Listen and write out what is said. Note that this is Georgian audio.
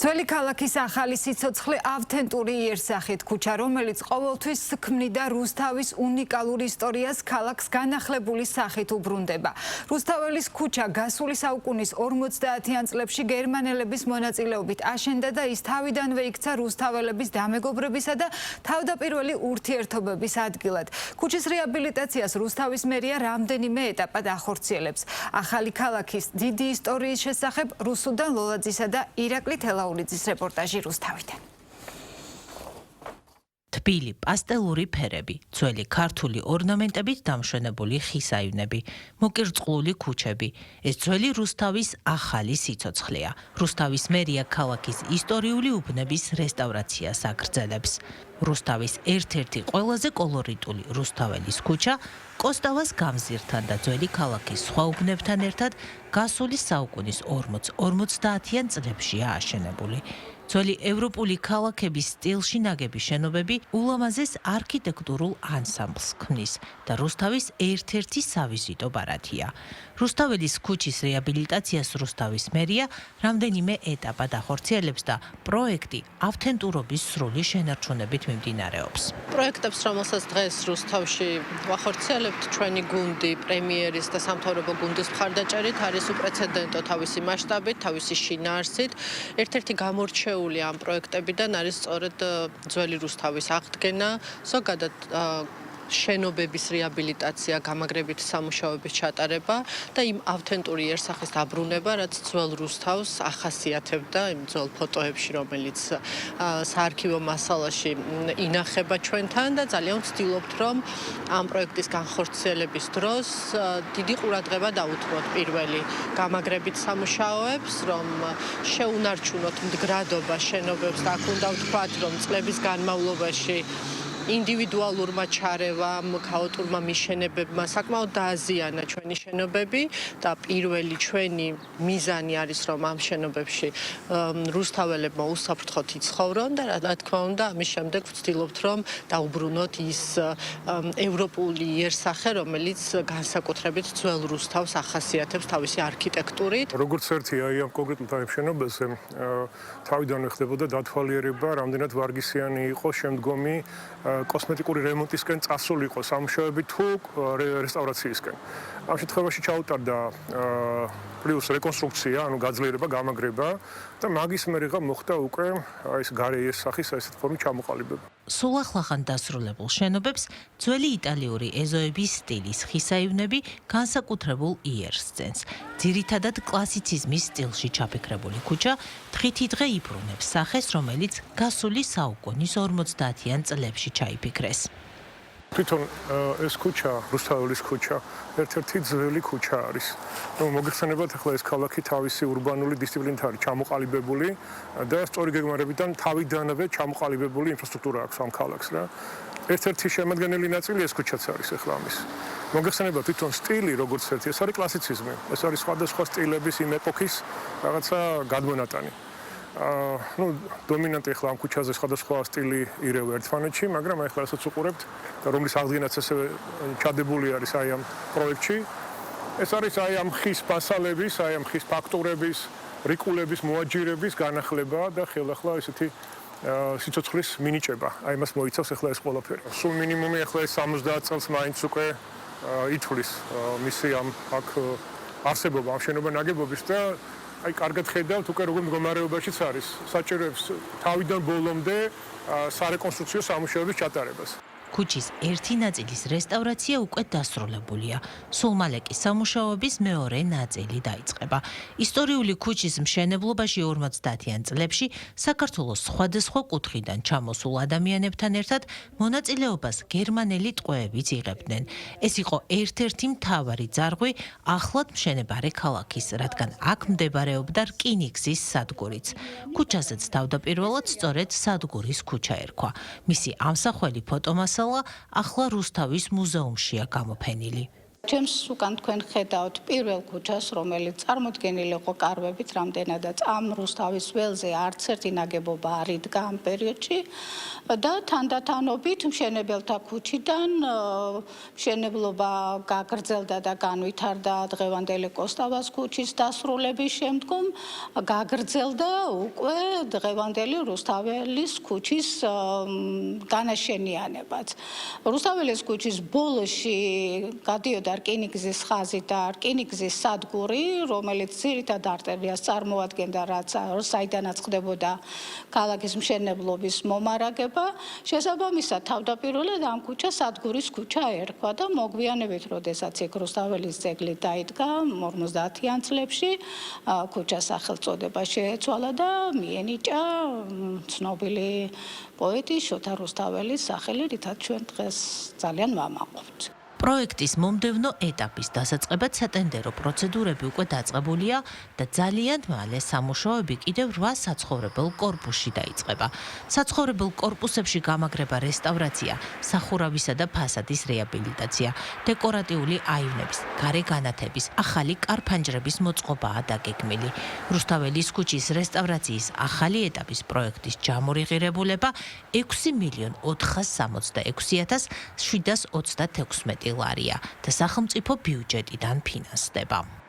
ძველი ქალაქის ახალი სიცოცხლე ავთენტური იერსახით ქუჩა, რომელიც ყოველთვის ქმნიდა რუსთავის უნიკალურ ისტორიას ქალაქს განახლებული სახით უბრუნდება. რუსთაველის ქუჩა გასული საუკუნის 50-იან წლებში გერმანელების მონაწილეობით აშენდა და ის თავიდანვე იქცა რუსთაველების დამეგობრებისა და თავდაპირველი ურთიერთობების ადგილად. ქუჩის რეაბილიტაციას რუსთავის მერია რამდენიმე ეტაპად ახორციელებს. ახალი ქალაქის დიდი ისტორიის შესახებ რუსუდან ლოლაძისა და ირაკლი თელაურიძის რეპორტაჟი რუსთავიდან. თბილი პასტელური ფერები, ძველი ქართული ორნამენტებით დამშვენებული ხისაივნები, მოკირწყლული ქუჩები. ეს ძველი რუსთავის ახალი სიცოცხლეა. რუსთავის მერია ქალაქის ისტორიული უბნების რესტავრაციას აგრძელებს. რუსთავის ერთ-ერთი ყველაზე კოლორიტული რუსთაველის ქუჩა კოსტავას გამზირთან და ძველი ქალაქის სხვა უბნებთან ერთად გასული საუკუნის 40-50-იან წლებშია აშენებული. ძველი ევროპული ქალაქების სტილში ნაგები შენობები ულამაზეს არქიტექტურულ ანსამბლს ქმნის და რუსთავის ერთ-ერთი სავიზიტო ბარათია. რუსთაველის ქუჩის რეაბილიტაციას რუსთავის მერია რამდენიმე ეტაპად ახორციელებს და პროექტი ავთენტურობის სრული შენარჩუნებით მიმდინარეობს. პროექტებს, რომელსაც დღეს რუსთავში ვახორციელებთ, ჩვენი გუნდი პრემიერის და სამთავრობო გუნდის მხარდაჭერით არის უპრეცედენტო თავისი მასშტაბით, თავისი შინაარსით. ერთ-ერთი გამორჩეული ამ პროექტებიდან არის სწორედ ძველი რუსთავის აღდგენა, ზოგადად შენობების რეაბილიტაცია, გამაგრებითი სამუშაოების ჩატარება და იმ ავთენტური იერსახის დაბრუნება, რაც ძველ რუსთავს ახასიათებდა იმ ძველ ფოტოებში, რომელიც საარქივო მასალაში ინახება ჩვენთან და ძალიან ვცდილობთ, რომ ამ პროექტის განხორციელების დროს დიდი ყურადღება დაუთმოთ პირველი გამაგრებით სამუშაოებს, რომ შეუნარჩუნოთ მდგრადობა შენობებს და აქ უნდა ვთქვათ, რომ წლების განმავლობაში ინდივიდუალურმა ჩარევამ, ქაოტურმა მიშენებებმა საკმაოდ დააზიანა ჩვენი შენობები და პირველი ჩვენი მიზანი არის, რომ ამ შენობებში რუსთაველებმა უსაფრთხოდ იცხოვრონ და რა თქმა უნდა, ამის შემდეგ ვცდილობთ, რომ დაუბრუნოთ ის ევროპული იერსახე, რომელიც განსაკუთრებით ძველ რუსთავს ახასიათებს თავისი არქიტექტურით. როგორც ერთი ამ კონკრეტულ შენობაზე თავიდანვე ხდებოდა დათვალიერება, რამდენად ვარგისიანი იყო შემდგომი კოსმეტიკური რემონტისკენ წასულიყო სამუშაოები თუ რესტავრაციისკენ. ამ შემთხვევაში ჩაუტარდა პლუს რეკონსტრუქცია, ანუ გაძლიერება, გამაგრება და მაგის მერე მოხდა უკვე ეს გარე იერსახის ესეთ ფორმის ჩამოყალიბება. სულ ახლახან დასრულებულ შენობებს ძველი იტალიური ეზოების სტილის ხისაივნები განსაკუთრებულ იერს ძენს. ძირითადად კლასიციზმის სტილში ჩაფიქრებული ქუჩა დღითიდღე იბრუნებს სახეს, რომელიც გასული საუკუნის 50-იან წლებში ჩაიფიქრეს. თვითონ ეს ქუჩა, რუსთაველის ქუჩა, ერთ-ერთი ძველი ქუჩა არის. მოგეხსენებათ, ახლა ეს ქალაქი თავისი ურბანული დისციპლინით არის ჩამოყალიბებული და სწორი გეგმარებიდან თავიდანვე ჩამოყალიბებული ინფრასტრუქტურა აქვს ამ ქალაქს რა. ერთ-ერთი შემადგენელი ნაწილი ეს ქუჩაც არის ახლა ამის. მოგეხსენებათ, თვითონ სტილი, როგორც ერთი, ეს არის კლასიციზმი. ეს არის სხვადასხვა სტილების იმ ეპოქის რაღაცა გადმონატანი. დომინანტი ახლა ამ ქუჩაზე სხვადასხვა სტილი ირევა ერთმანეთში, მაგრამ ახლა რასაც უყურებთ და რომლის აღდგენაც ასევე ჩადებული არის აი ამ პროექტში, ეს არის აი ამ ხის მასალების, აი ამ ხის ფაქტურების, რიკულების, მოაჯირების განახლება და ხელახლა ესეთი სიცოცხლის მინიჭება. აი მას მოიცავს ახლა ეს ყველაფერი. სულ მინიმუმი ახლა ეს 70 წელს მაინც უკვე ითვლის მისი ამ აქ არსებობა, ამ შენობა ნაგებობის და აი კარგად ხედავთ უკვე როგორ მდგომარეობაშიც არის. საჭიროებს თავიდან ბოლომდე სარეკონსტრუქციო სამუშაოების ჩატარებას. ქუჩის ერთი ნაწილის რესტავრაცია უკვე დასრულებულია. სულ მალე კი სამუშაოების მეორე ნაწილი დაიწყება. ისტორიული ქუჩის მშენებლობაში 50-იან წლებში საქართველოს სხვადასხვა კუთხიდან ჩამოსულ ადამიანებთან ერთად მონაწილეობას გერმანელი ტყვეებიც იღებდნენ. ეს იყო ერთ-ერთი მთავარი ძარღვი ახლად მშენებარე ქალაქის, რადგან აქ მდებარეობდა რკინიგზის სადგურიც. ქუჩაზეც თავდაპირველად სწორედ სადგურის ქუჩა ერქვა. მისი ამსახველი ფოტომასალა ახლა რუსთავის მუზეუმშია გამოფენილი. ჩემს უკან თქვენ ხედავთ პირველ ქუჩას, რომელიც წარმოდგენილი იყო კარვებით, რამდენადაც ამ რუსთავის ველზე არც ერთი ნაგებობა არ იდგა ამ პერიოდში და თანდათანობით მშენებელთა ქუჩიდან მშენებლობა გაგრძელდა და განვითარდა დღევანდელი კოსტავას ქუჩის დასრულების შემდგომ, გაგრძელდა უკვე დღევანდელი რუსთაველის ქუჩის განაშენიანებაც. რუსთაველის ქუჩის ბოლოში გადიოდა რკინიგზის ხაზი და რკინიგზის სადგური, რომელიც ძირითად არტერიას წარმოადგენდა, საიდანაც ხდებოდა ქალაქის მშენებლობის მომარაგება. შესაბამისად, თავდაპირველად ამ ქუჩას სადგურის ქუჩა ერქვა და მოგვიანებით, როდესაც იქ რუსთაველის ძეგლი დაიდგა 50-იან წლებში, ქუჩას სახელწოდება შეეცვალა და მიენიჭა ცნობილი პოეტი შოთა რუსთაველის სახელი, რითაც ჩვენ დღეს ძალიან ვამაყობთ. პროექტის მომდევნო ეტაპის დასაწყებად სატენდერო პროცედურები უკვე დაწყებულია და ძალიან მალე სამუშაოები კიდევ 8 საცხოვრებელ კორპუსში დაიწყება. საცხოვრებელ კორპუსებში გამაგრება რესტავრაცია, სახურავისა და ფასადის რეაბილიტაცია, დეკორატიული აივნების, გარე განათების, ახალი კარ-ფანჯრების მოწყობაა დაგეგმილი. რუსთაველის ქუჩის რესტავრაციის ახალი ეტაპის პროექტის ჯამური ღირებულება 6.466.726 ლარია და სახელმწიფო ბიუჯეტიდან ფინანსდება.